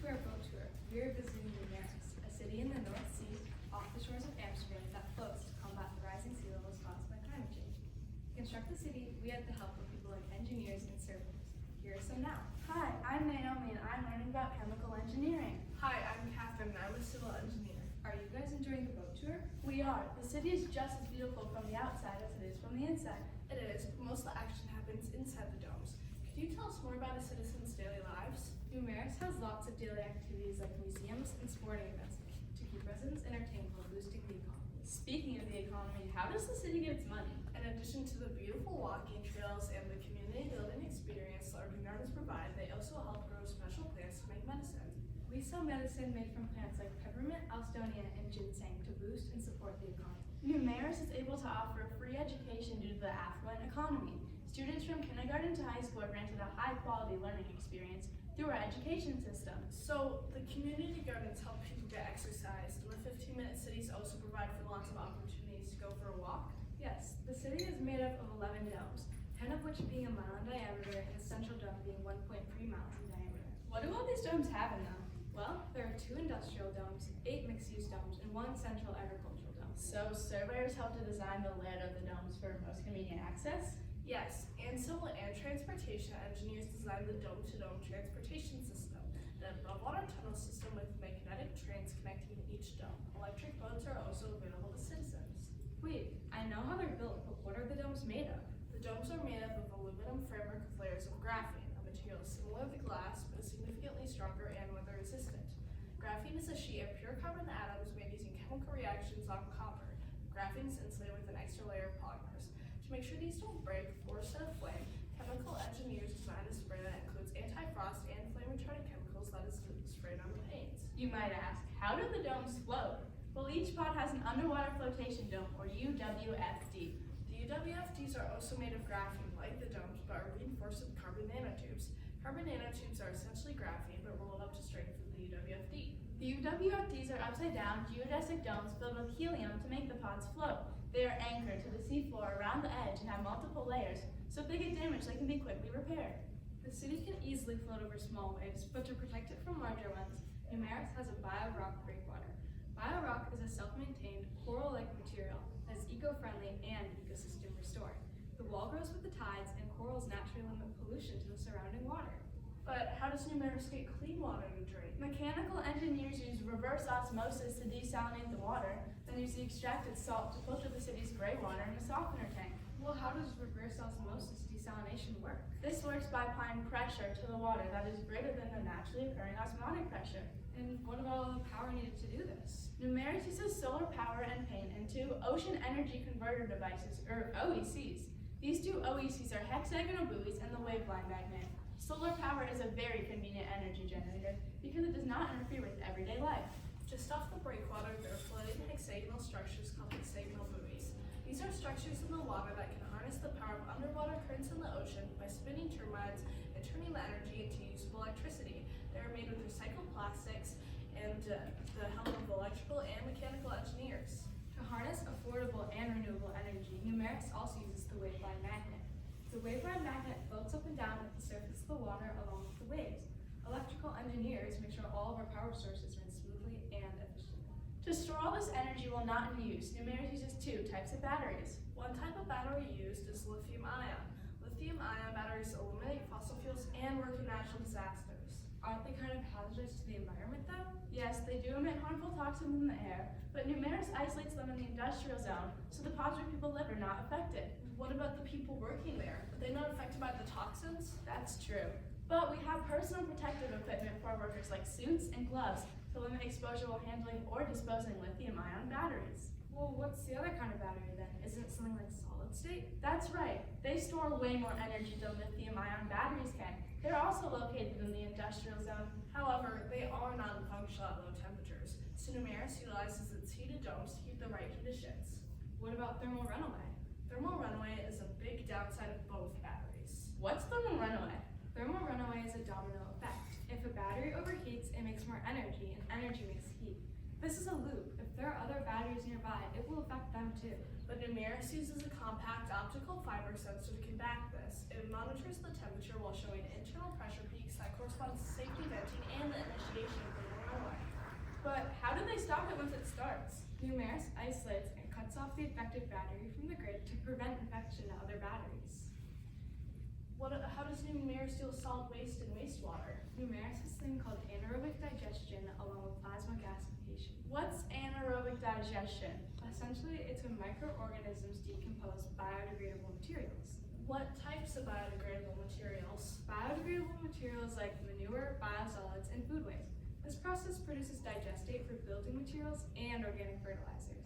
to our boat tour. We are visiting Nieuwmaris, a city in the North Sea off the shores of Amsterdam that floats to combat the rising sea levels caused by climate change. To construct the city, we had the help of people like engineers and surveyors. Here are some now. Hi, I'm Naomi and I'm learning about chemical engineering. Hi, I'm Catherine and I'm a civil engineer. Are you guys enjoying the boat tour? We are. The city is just as beautiful from the outside as it is from the inside. It is, but most of the action happens inside the domes. Could you tell us more about a citizen's daily lives? Nieuwmaris has lots of daily activities like museums and sporting events to keep residents entertained while boosting the economy. Speaking of the economy, how does the city get its money? In addition to the beautiful walking trails and the community building experience that urban gardens provide, they also help grow special plants to make medicine. We sell medicine made from plants like peppermint, alstonia, and ginseng to boost and support the economy. Nieuwmaris is able to offer free education due to the affluent economy. Students from kindergarten to high school are granted a high-quality learning experience through our education system. So the community gardens help people get exercise, and the 15-minute cities also provide for lots of opportunities to go for a walk. Yes, the city is made up of 11 domes, 10 of which being a mile in diameter and the central dome being 1.3 miles in diameter. What do all these domes have in them? Well, there are 2 industrial domes, 8 mixed-use domes, and 1 central agricultural dome. So surveyors help to design the layout of the domes for most convenient access? Yes, and civil and transportation engineers designed the dome-to-dome transportation system, the above-water tunnel system with magnetic trains connecting each dome. Electric boats are also available to citizens. Wait, I know how they're built, but what are the domes made of? The domes are made up of aluminum framework with layers of graphene, a material similar to glass but is significantly stronger and weather resistant. Graphene is a sheet of pure carbon atoms made using chemical reactions on copper. Graphene is insulated with an extra layer of polymers. To make sure these don't break or set aflame, chemical engineers designed a spray that includes anti-frost and flame retardant chemicals that is sprayed on the panes. You might ask, how do the domes float? Well, each pod has an underwater flotation dome, or UWFD. The UWFDs are also made of graphene, like the domes, but are reinforced with carbon nanotubes. Carbon nanotubes are essentially graphene, but rolled up to strengthen the UWFD. The UWFDs are upside-down geodesic domes filled with helium to make the pods float. They are anchored to the seafloor around the edge and have multiple layers, so if they get damaged, they can be quickly repaired. The city can easily float over small waves, but to protect it from larger ones, Nieuwmaris has a bio-rock breakwater. Bio-rock is a self-maintained, coral-like material that is eco-friendly and ecosystem restoring. The wall grows with the tides, and corals naturally limit pollution to the surrounding water. But how does Nieuwmaris get clean water to drink? Mechanical engineers use reverse osmosis to desalinate the water, then use the extracted salt to filter the city's gray water in a softener tank. Well, how does reverse osmosis desalination work? This works by applying pressure to the water that is greater than the naturally occurring osmotic pressure. And what about all the power needed to do this? Nieuwmaris uses solar power and paint and 2 ocean energy converter devices, or OECs. These 2 OECs are hexagonal buoys and the waveline magnet. Solar power is a very convenient energy generator because it does not interfere with everyday life. Just off the breakwater, there are floating hexagonal structures called hexagonal buoys. These are structures in the water that can harness the power of underwater currents in the ocean by spinning turbines and turning the energy into usable electricity. They are made with recycled plastics and the help of electrical and mechanical engineers. To harness affordable and renewable energy, Nieuwmaris also uses the waveline magnet. The waveline magnet floats up and down at the surface of the water along with the waves. Electrical engineers make sure all of our power sources run smoothly and efficiently. To store all this energy while not in use, Nieuwmaris uses 2 types of batteries. One type of battery used is lithium-ion. Lithium-ion batteries eliminate fossil fuels and work in natural disasters. Aren't they kind of hazardous to the environment though? Yes, they do emit harmful toxins in the air, but Nieuwmaris isolates them in the industrial zone, so the pods where people live are not affected. What about the people working there? Are they not affected by the toxins? That's true. But we have personal protective equipment for workers like suits and gloves to limit exposure while handling or disposing lithium-ion batteries. Well, what's the other kind of battery then? Isn't it something like solid state? That's right. They store way more energy than lithium-ion batteries can. They're also located in the industrial zone. However, they are non-functional at low temperatures. So Nieuwmaris utilizes its heated domes to keep the right conditions. What about thermal runaway? Thermal runaway is a big downside of both batteries. What's thermal runaway? Thermal runaway is a domino effect. If a battery overheats, it makes more energy, and energy makes heat. This is a loop. If there are other batteries nearby, it will affect them too. But Nieuwmaris uses a compact optical fiber sensor to combat this. It monitors the temperature while showing internal pressure peaks that correspond to safety venting and the initiation of the runaway. But how do they stop it once it starts? Nieuwmaris isolates and cuts off the affected battery from the grid to prevent infection to other batteries. How does Nieuwmaris deal with solid waste and wastewater? Nieuwmaris has a thing called anaerobic digestion along with plasma gasification. What's anaerobic digestion? Essentially, it's when microorganisms decompose biodegradable materials. What types of biodegradable materials? Biodegradable materials like manure, biosolids, and food waste. This process produces digestate for building materials and organic fertilizers.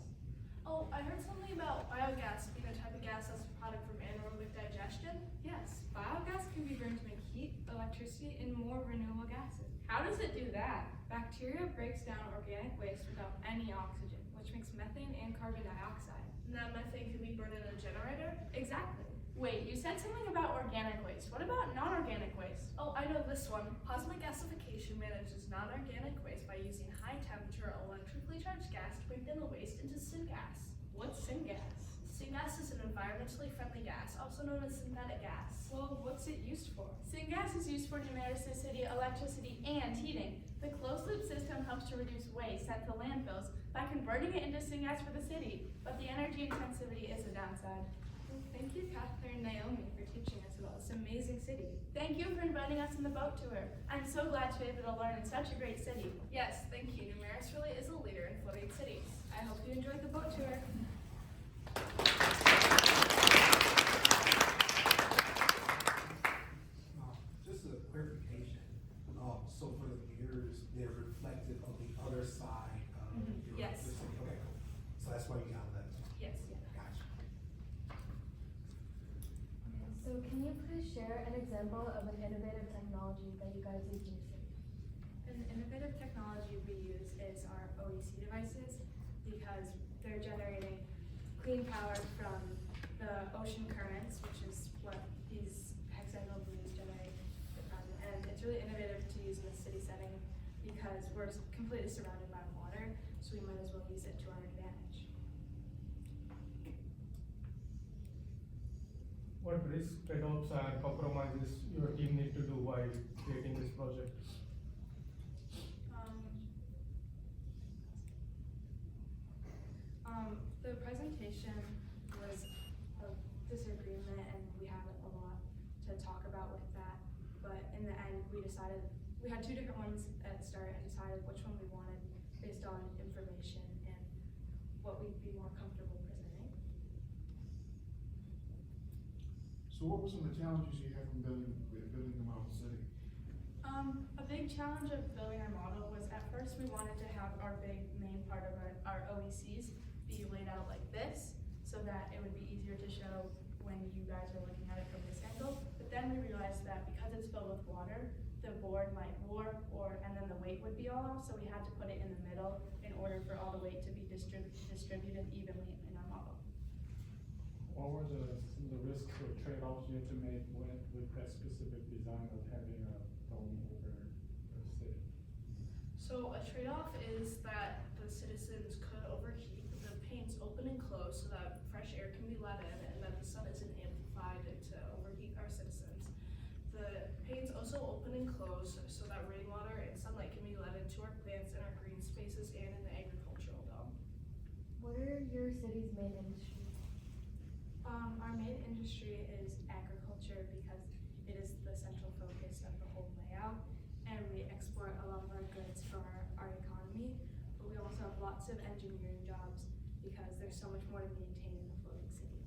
Oh, I heard something about biogas being a type of gas that's a product from anaerobic digestion. Yes, biogas can be burned to make heat, electricity, and more renewable gases. How does it do that? Bacteria breaks down organic waste without any oxygen, which makes methane and carbon dioxide. And that methane can be burned in a generator? Exactly. Wait, you said something about organic waste. What about non-organic waste? Oh, I know this one. Plasma gasification manages non-organic waste by using high-temperature electrically charged gas to break down the waste into syngas. What's syngas? Syngas is an environmentally friendly gas, also known as synthetic gas. Well, what's it used for? Syngas is used for Nieuwmaris city electricity and heating. The closed-loop system helps to reduce waste sent to landfills by converting it into syngas for the city, but the energy intensity is a downside. Well, thank you, Catherine and Naomi, for teaching us about this amazing city. Thank you for inviting us on the boat tour. I'm so glad to be able to learn in such a great city. Yes, thank you. Nieuwmaris really is a leader in floating cities. I hope you enjoyed the boat tour. Just a clarification. So for the mirrors, they're reflective of the other side of your Yes. the city. Okay, cool. So that's why you got that. Yes. Gotcha. So can you please share an example of an innovative technology that you guys use in your city? An innovative technology we use is our OEC devices because they're generating clean power from the ocean currents, which is what these hexagonal buoys generate. And it's really innovative to use in a city setting because we're completely surrounded by water, so we might as well use it to our advantage. What risk, trade-offs, and compromises your team need to do while creating this project? The presentation was a disagreement and we had a lot to talk about with that, but in the end we decided, we had two different ones at the start and decided which one we wanted based on information and what we'd be more comfortable presenting. So what were some of the challenges you had from building the model city? A big challenge of building our model was at first we wanted to have our big main part of our OECs be laid out like this so that it would be easier to show when you guys are looking at it from this angle. But then we realized that because it's filled with water, the board might warp and then the weight would be all off, so we had to put it in the middle in order for all the weight to be distributed evenly in our model. What were the risks or trade-offs you had to make with that specific design of having a dome over the city? So a trade-off is that the citizens could overheat. The panes open and close so that fresh air can be let in and that the sun isn't amplified to overheat our citizens. The panes also open and close so that rainwater and sunlight can be let into our plants and our green spaces and in the agricultural dome. What are your city's main industries? Our main industry is agriculture because it is the central focus of the whole layout, and we export a lot of our goods for our economy, but we also have lots of engineering jobs because there's so much more to maintain in a floating city.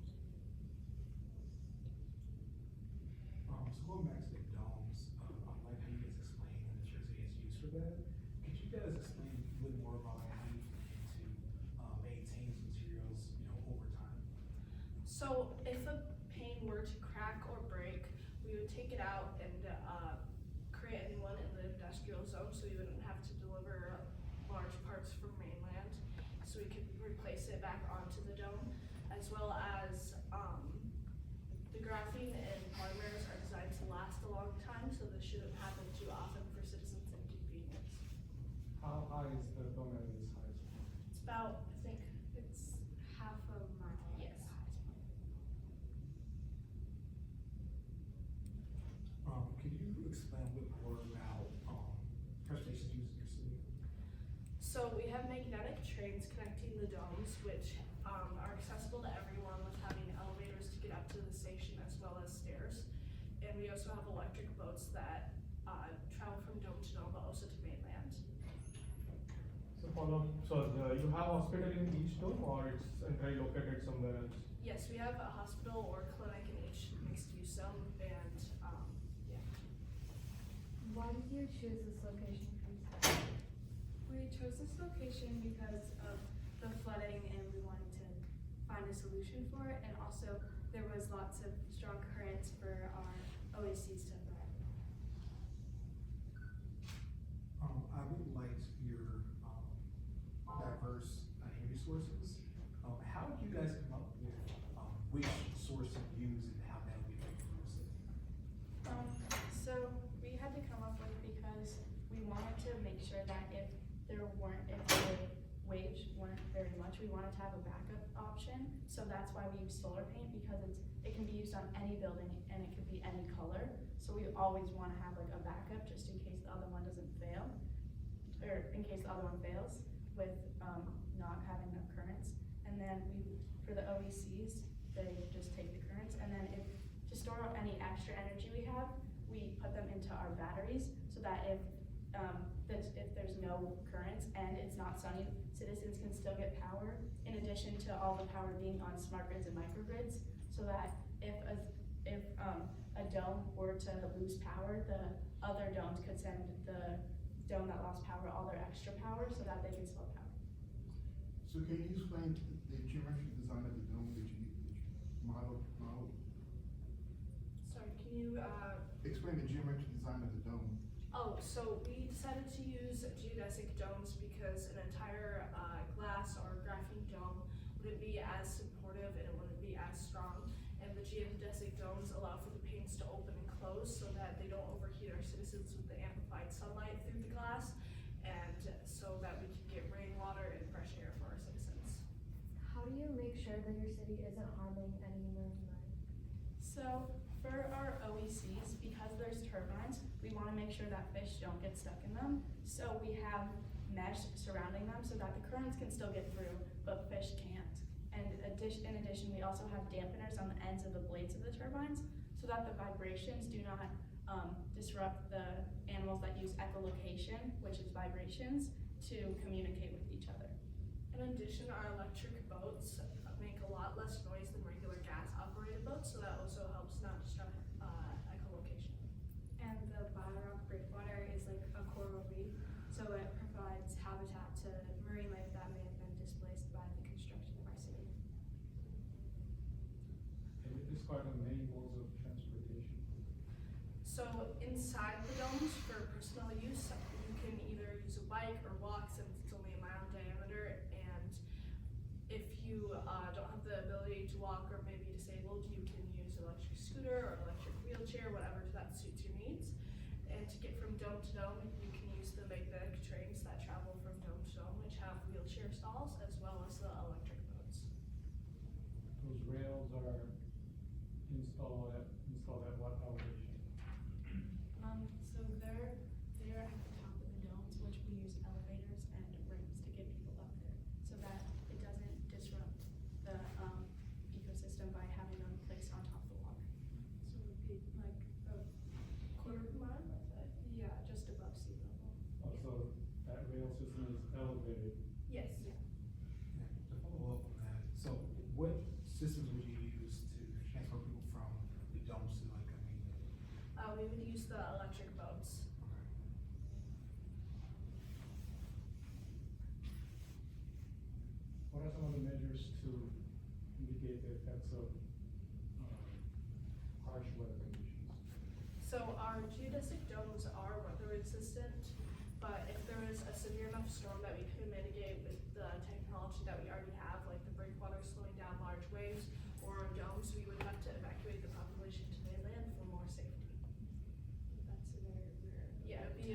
So going back to the domes, I like how you guys explained the electricity is used for that. Could you guys explain a little more about how you plan to maintain these materials, over time? So if a pane were to crack or break, we would take it out and create a new one in the industrial zone so we wouldn't have to deliver large parts from mainland. So we could replace it back onto the dome, as well as the graphene and polymers are designed to last a long time, so this shouldn't happen too often for citizens' inconvenience. How high is the dome at its highest point? It's about, I think, It's half a mile. Yes. At the highest point. Could you explain a bit more about transportation trains connecting the domes, which are accessible to everyone with having elevators to get up to the station as well as stairs. And we also have electric boats that travel from dome to dome, but also to mainland. So you have hospital in each dome or it's entirely located somewhere else? Yes, we have a hospital or clinic in each mixed use zone, and yeah. Why did you choose this location for your study? We chose this location because of the flooding and we wanted to find a solution for it, and also there was lots of strong currents for our OACs to thrive. I really liked your diverse energy sources. How did you guys come up with which source to use and how that would be inclusive? So we had to come up with because we wanted to make sure that if the waves weren't very much, we wanted to have a backup option. So that's why we use solar paint, because it can be used on any building and it could be any color. So we always want to have like a backup just in case the other one doesn't fail, or in case the other one fails with not having enough currents. And then for the OECs, they just take the currents, and then to store any extra energy we have, we put them into our batteries so that if there's no currents and it's not sunny, citizens can still get power, in addition to all the power being on smart grids and microgrids, so that if a dome were to lose power, the other domes could send the dome that lost power all their extra power so that they can still have power. So can you explain the geometric design of the dome that you modeled? Sorry, can you Explain the geometric design of the dome. Oh, so we decided to use geodesic domes because an entire glass or graphene dome wouldn't be as supportive and it wouldn't be as strong. And the geodesic domes allow for the panes to open and close so that they don't overheat our citizens with the amplified sunlight through the glass, and so that we can get rainwater and fresh air for our citizens. How do you make sure that your city isn't harming any marine life? So for our OECs, because there's turbines, we want to make sure that fish don't get stuck in them. So we have mesh surrounding them so that the currents can still get through, but fish can't. And in addition, we also have dampeners on the ends of the blades of the turbines so that the vibrations do not disrupt the animals that use echolocation, which is vibrations, to communicate with each other. In addition, our electric boats make a lot less noise than regular gas-operated boats, so that also helps not disrupt echolocation. And the BioRock breakwater is like a coral reef, so it provides habitat to marine life that may have been displaced by the construction of our city. Can you describe the main modes of transportation? So inside the domes for personal use, you can either use a bike or walk since it's only a mile in diameter, and if you don't have the ability to walk or maybe disabled, you can use an electric scooter or electric wheelchair, whatever that suits your needs. And to get from dome to dome, you can use the magnetic trains that travel from dome to dome, which have wheelchair stalls as well as the electric boats. Those rails are installed at what elevation? So they're at the top of the domes, which we use elevators and ramps to get people up there, so that it doesn't disrupt the ecosystem by having them placed on top of the water. So it would be like a Quarter of a mile, I think. yeah, just above sea level. Also, that rail system is elevated. Yes. Yeah. Yeah, to follow up on that, so what systems would you use to transfer people from the domes to like a mainland? We would use the electric boats. Okay. What are some of the measures to mitigate the effects of harsh weather conditions? So our geodesic domes are weather resistant, but if there is a severe enough storm that we could mitigate with the technology that we already have, like the breakwater slowing down large waves, or our domes, we would have to evacuate the population to mainland for more safety. That's a very rare. Yeah, it would be,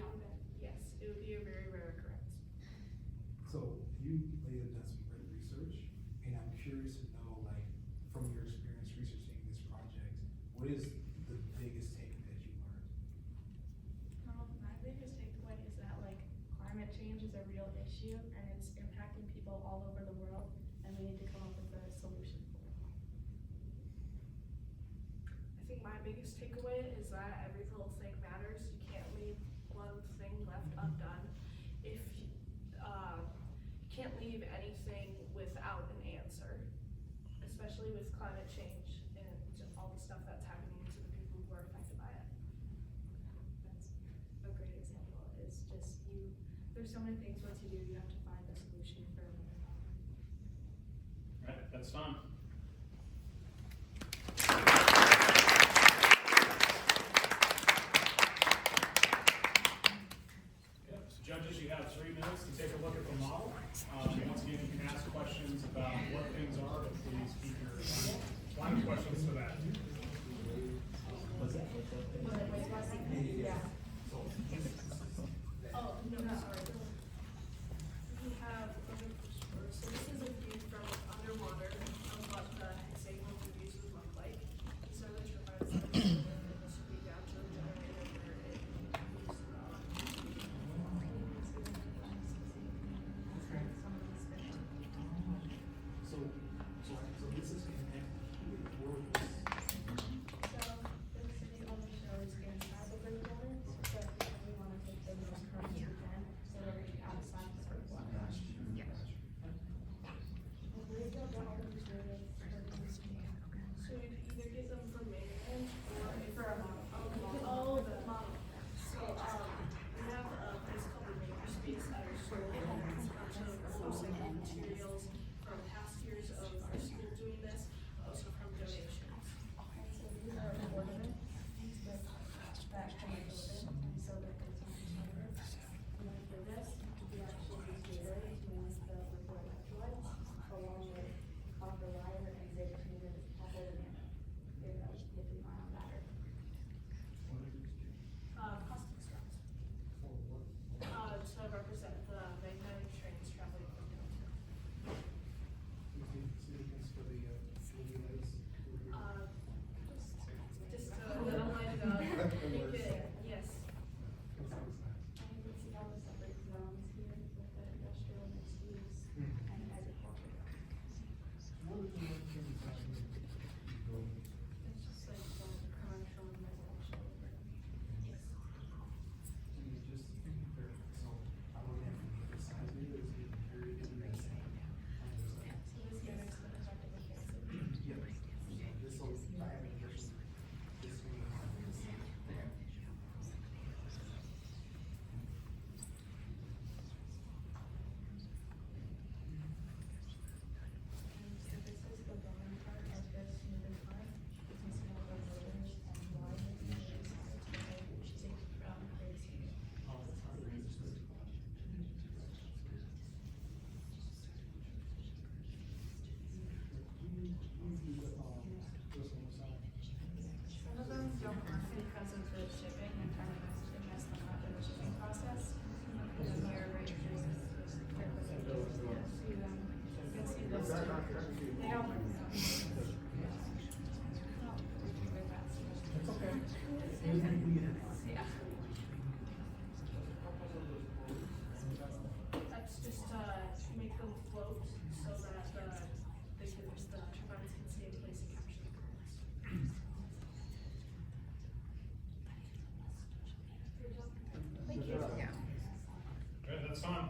yes, it would be a very rare occurrence. So you later done some great research, and I'm curious to know, like, from your experience researching this project, what is the biggest takeaway that you learned? My biggest takeaway is that like climate change is a real issue and it's impacting impacting people all over the world, and we need to come up with a solution. I think my biggest takeaway is that every little thing matters. You can't leave one thing left undone. If you can't leave anything without an answer, especially with climate change and all the stuff that's happening to the people who are affected by it. That's a great example. It's just there's so many things once you do, you have to find a solution for another problem. Alright, that's fun. Yep, so judges, you have 3 minutes to take a look at the model. Once again, you can ask questions about what things are, but please keep your line of questions to that. Oh, no, sorry. We have other pictures. So this is a view from underwater of what the hexagonal movies would look like. These are the turbines that are in this would be down to the generator where it moves So this is connected here, where was this? So, this city only shows inside the brick buildings, but we want to take the most current we can, so that we can outside the brick wall. So you can either get them from mainland or if For a model. Oh, the model. So, we have a place called the Makerspace at our school. It's a bunch of recycled materials from past years of our school doing this, also from donations. And so these are ornaments with that kind of building, and so that there's something under it. And then for this, we actually use Gatorade to mix the liquid electrolytes along with copper wire and beta to hold it in. Give a lithium-ion battery. Plastic straps. To represent the magnetic trains traveling from downtown. Significance for the relays? Just to let them light it up, make it, yes. And you can see all the separate zones here with the industrial mixed use and agriculture. What are the things that you go? It's just like the commercial and residential. Yes. And you just, so I don't have to get the size of it, is it very, very same? So this mimics the effective effects. Yeah. This will, I have a version, this one, this. And so this is the bottom part of this moving part. You can see all the motors and why this is take from crazy. Oh, that's how it is. This one side. Some of them don't work because of the shipping and kind of mess them up in the shipping process. And then here, right here, is see them. You can see this. They don't work. It's okay. Yeah. That's just to make them float so that the turbines can stay in place and capture the currents. Good, that's fun.